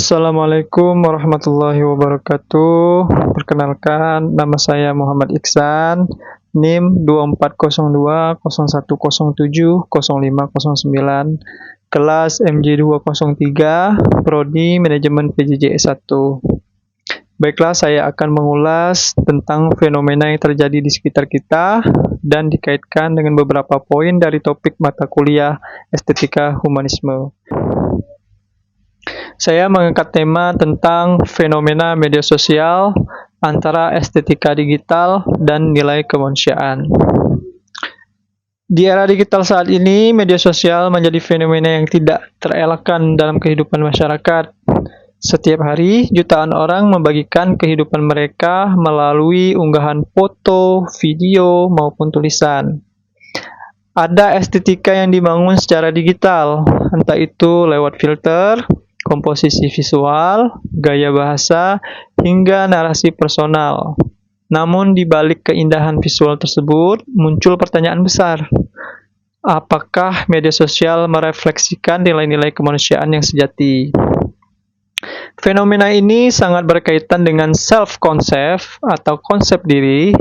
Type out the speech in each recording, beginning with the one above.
Assalamualaikum warahmatullahi wabarakatuh. Perkenalkan, nama saya Muhammad Iksan, NIM 240201070509, kelas MJ203, Prodi Manajemen PJJ S1. Baiklah, saya akan mengulas tentang fenomena yang terjadi di sekitar kita dan dikaitkan dengan beberapa poin dari topik mata kuliah Estetika Humanisme. Saya mengangkat tema tentang fenomena media sosial antara estetika digital dan nilai kemanusiaan. Di era digital saat ini, media sosial menjadi fenomena yang tidak terelakkan dalam kehidupan masyarakat. Setiap hari, jutaan orang membagikan kehidupan mereka melalui unggahan foto, video, maupun tulisan. Ada estetika yang dibangun secara digital, entah itu lewat filter, komposisi visual, gaya bahasa, hingga narasi personal. Namun di balik keindahan visual tersebut, muncul pertanyaan besar. Apakah media sosial merefleksikan nilai-nilai kemanusiaan yang sejati? Fenomena ini sangat berkaitan dengan self-concept atau konsep diri.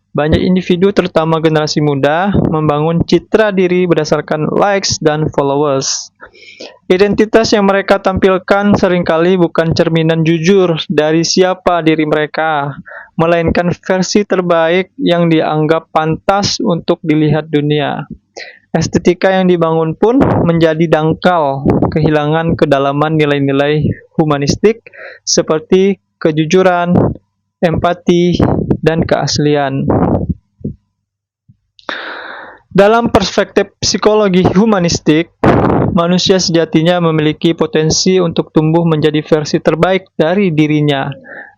Banyak individu, terutama generasi muda, membangun citra diri berdasarkan likes dan followers. Identitas yang mereka tampilkan seringkali bukan cerminan jujur dari siapa diri mereka, melainkan versi terbaik yang dianggap pantas untuk dilihat dunia. Estetika yang dibangun pun menjadi dangkal, kehilangan kedalaman nilai-nilai humanistik seperti kejujuran, empati, dan keaslian. Dalam perspektif psikologi humanistik, manusia sejatinya memiliki potensi untuk tumbuh menjadi versi terbaik dari dirinya.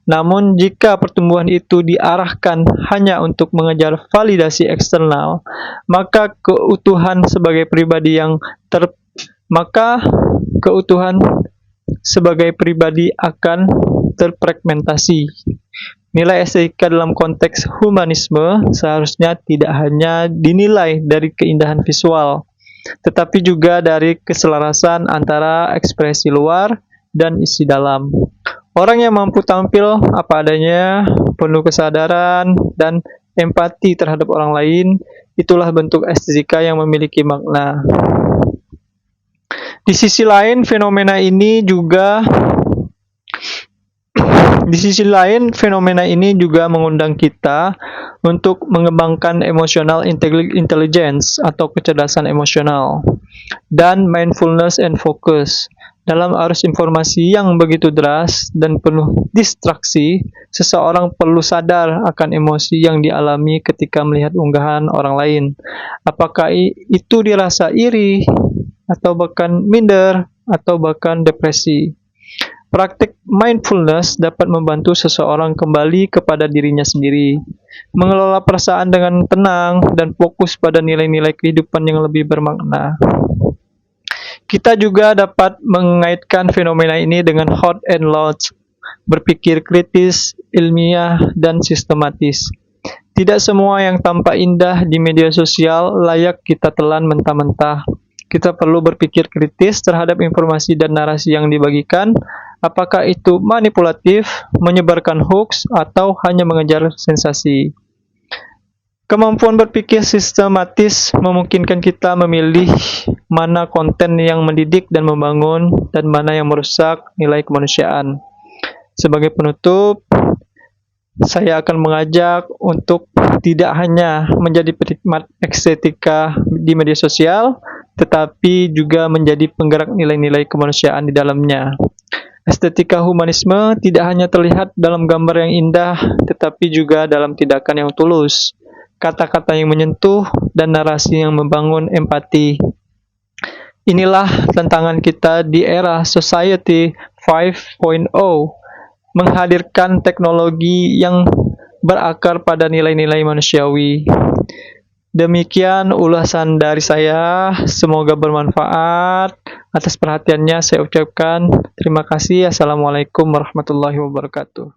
Namun, jika pertumbuhan itu diarahkan hanya untuk mengejar validasi eksternal, maka keutuhan sebagai pribadi akan terfragmentasi. Nilai estetika dalam konteks humanisme seharusnya tidak hanya dinilai dari keindahan visual, tetapi juga dari keselarasan antara ekspresi luar dan isi dalam. Orang yang mampu tampil apa adanya, penuh kesadaran, dan empati terhadap orang lain, itulah bentuk estetika yang memiliki makna. Di sisi lain, fenomena ini juga mengundang kita untuk mengembangkan emotional intelligence atau kecerdasan emosional dan mindfulness and focus. Dalam arus informasi yang begitu deras dan penuh distraksi, seseorang perlu sadar akan emosi yang dialami ketika melihat unggahan orang lain. Apakah itu dirasa iri, atau bahkan minder, atau bahkan depresi. Praktik mindfulness dapat membantu seseorang kembali kepada dirinya sendiri, mengelola perasaan dengan tenang, dan fokus pada nilai-nilai kehidupan yang lebih bermakna. Kita juga dapat mengaitkan fenomena ini dengan hot and loud, berpikir kritis, ilmiah, dan sistematis. Tidak semua yang tampak indah di media sosial layak kita telan mentah-mentah. Kita perlu berpikir kritis terhadap informasi dan narasi yang dibagikan, apakah itu manipulatif, menyebarkan hoax, atau hanya mengejar sensasi. Kemampuan berpikir sistematis memungkinkan kita memilih mana konten yang mendidik dan membangun, dan mana yang merusak nilai kemanusiaan. Sebagai penutup, saya akan mengajak untuk tidak hanya menjadi penikmat estetika di media sosial, tetapi juga menjadi penggerak nilai-nilai kemanusiaan di dalamnya. Estetika humanisme tidak hanya terlihat dalam gambar yang indah, tetapi juga dalam tindakan yang tulus, kata-kata yang menyentuh, dan narasi yang membangun empati. Inilah tantangan kita di era Society 5.0, menghadirkan teknologi yang berakar pada nilai-nilai manusiawi. Demikian ulasan dari saya, semoga bermanfaat. Atas perhatiannya saya ucapkan terima kasih. Assalamualaikum warahmatullahi wabarakatuh.